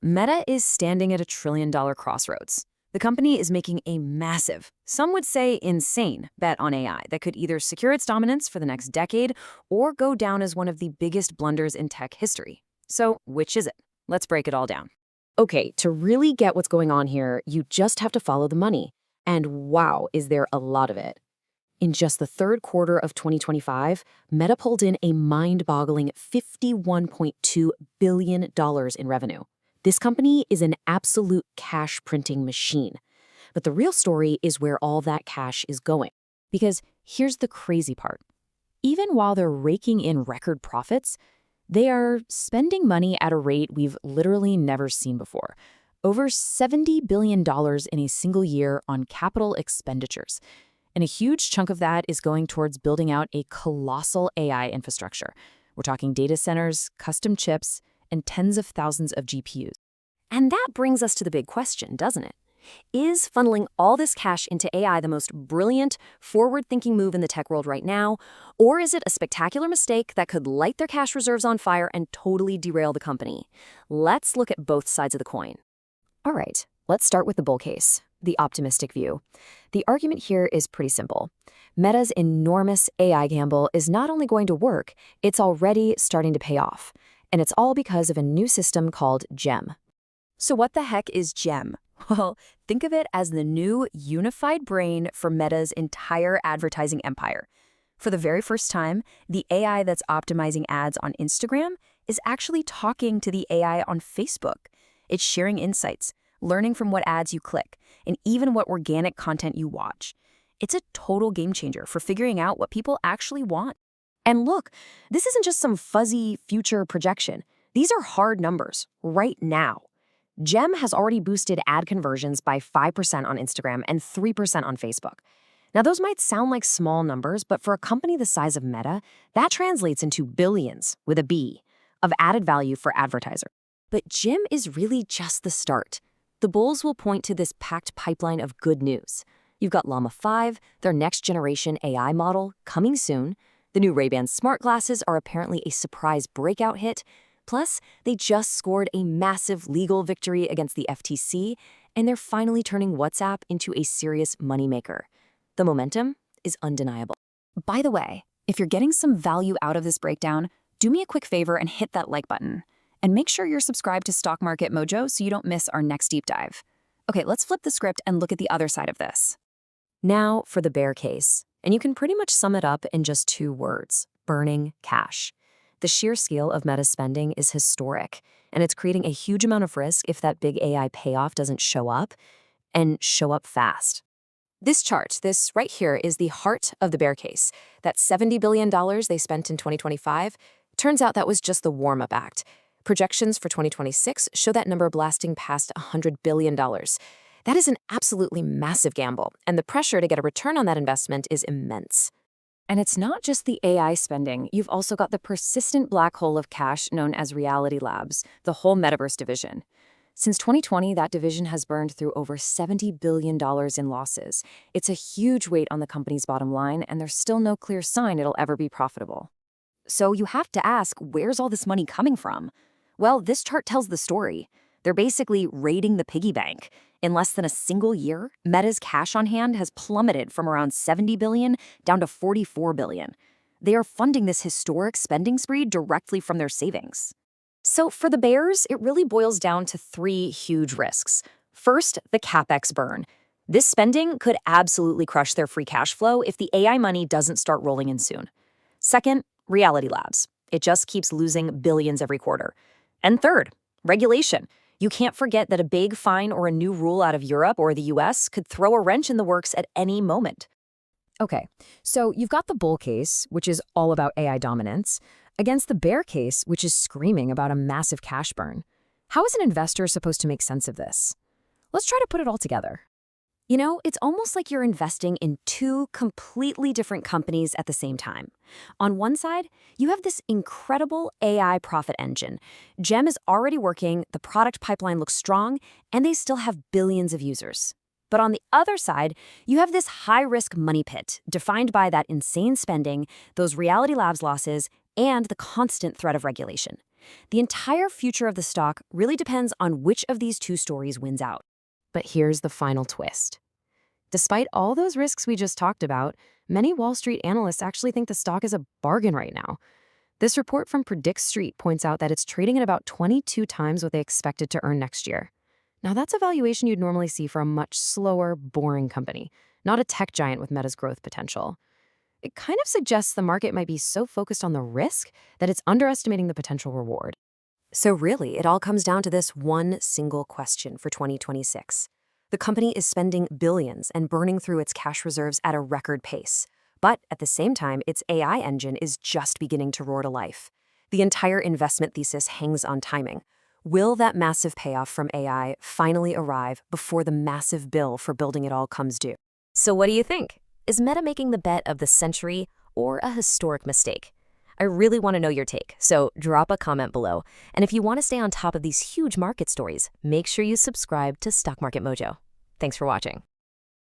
Meta is standing at a trillion-dollar crossroads. The company is making a massive, some would say insane, bet on AI that could either secure its dominance for the next decade or go down as one of the biggest blunders in tech history. So, which is it? Let's break it all down. Okay, to really get what's going on here, you just have to follow the money. And wow, is there a lot of it. In just the third quarter of 2025, Meta pulled in a mind-boggling $51.2 billion in revenue. This company is an absolute cash-printing machine. But the real story is where all that cash is going. Because here's the crazy part. Even while they're raking in record profits, they are spending money at a rate we've literally never seen before. Over $70 billion in a single year on capital expenditures. And a huge chunk of that is going towards building out a colossal AI infrastructure. We're talking data centers, custom chips, and tens of thousands of GPUs. And that brings us to the big question, doesn't it? Is funneling all this cash into AI the most brilliant, forward-thinking move in the tech world right now? Or is it a spectacular mistake that could light their cash reserves on fire and totally derail the company? Let's look at both sides of the coin. All right, let's start with the bull case, the optimistic view. The argument here is pretty simple. Meta's enormous AI gamble is not only going to work, it's already starting to pay off. And it's all because of a new system called GEM. So what the heck is GEM? Well, think of it as the new unified brain for Meta's entire advertising empire. For the very first time, the AI that's optimizing ads on Instagram is actually talking to the AI on Facebook. It's sharing insights, learning from what ads you click, and even what organic content you watch. It's a total game changer for figuring out what people actually want. And look, this isn't just some fuzzy future projection. These are hard numbers, right now. GEM has already boosted ad conversions by 5% on Instagram and 3% on Facebook. Now, those might sound like small numbers, but for a company the size of Meta, that translates into billions, with a B, of added value for advertisers. But GEM is really just the start. The bulls will point to this packed pipeline of good news. You've got Llama 5, their next-generation AI model, coming soon. The new Ray-Ban smart glasses are apparently a surprise breakout hit. Plus, they just scored a massive legal victory against the FTC, and they're finally turning WhatsApp into a serious moneymaker. The momentum is undeniable. By the way, if you're getting some value out of this breakdown, do me a quick favor and hit that like button. And make sure you're subscribed to Stock Market Mojo so you don't miss our next deep dive. Okay, let's flip the script and look at the other side of this. Now for the bear case. And you can pretty much sum it up in just two words: burning cash. The sheer scale of Meta's spending is historic, and it's creating a huge amount of risk if that big AI payoff doesn't show up, and show up fast. This chart, this right here, is the heart of the bear case. That $70 billion they spent in 2025, turns out that was just the warm-up act. Projections for 2026 show that number blasting past $100 billion. That is an absolutely massive gamble, and the pressure to get a return on that investment is immense. And it's not just the AI spending. You've also got the persistent black hole of cash known as Reality Labs, the whole metaverse division. Since 2020, that division has burned through over $70 billion in losses. It's a huge weight on the company's bottom line, and there's still no clear sign it'll ever be profitable. So you have to ask, where's all this money coming from? Well, this chart tells the story. They're basically raiding the piggy bank. In less than a single year, Meta's cash on hand has plummeted from around $70 billion down to $44 billion. They are funding this historic spending spree directly from their savings. So for the bears, it really boils down to three huge risks. First, the CapEx burn. This spending could absolutely crush their free cash flow if the AI money doesn't start rolling in soon. Second, Reality Labs. It just keeps losing billions every quarter. And third, regulation. You can't forget that a big fine or a new rule out of Europe or the US could throw a wrench in the works at any moment. Okay, so you've got the bull case, which is all about AI dominance, against the bear case, which is screaming about a massive cash burn. How is an investor supposed to make sense of this? Let's try to put it all together. You know, it's almost like you're investing in two completely different companies at the same time. On one side, you have this incredible AI profit engine. GEM is already working, the product pipeline looks strong, and they still have billions of users. But on the other side, you have this high-risk money pit, defined by that insane spending, those Reality Labs losses, and the constant threat of regulation. The entire future of the stock really depends on which of these two stories wins out. But here's the final twist. Despite all those risks we just talked about, many Wall Street analysts actually think the stock is a bargain right now. This report from Predict Street points out that it's trading at about 22 times what they expected to earn next year. Now, that's a valuation you'd normally see for a much slower, boring company, not a tech giant with Meta's growth potential. It kind of suggests the market might be so focused on the risk that it's underestimating the potential reward. So really, it all comes down to this one single question for 2026. The company is spending billions and burning through its cash reserves at a record pace. But at the same time, its AI engine is just beginning to roar to life. The entire investment thesis hangs on timing. Will that massive payoff from AI finally arrive before the massive bill for building it all comes due? So what do you think? Is Meta making the bet of the century or a historic mistake? I really want to know your take, so drop a comment below. And if you want to stay on top of these huge market stories, make sure you subscribe to Stock Market Mojo. Thanks for watching.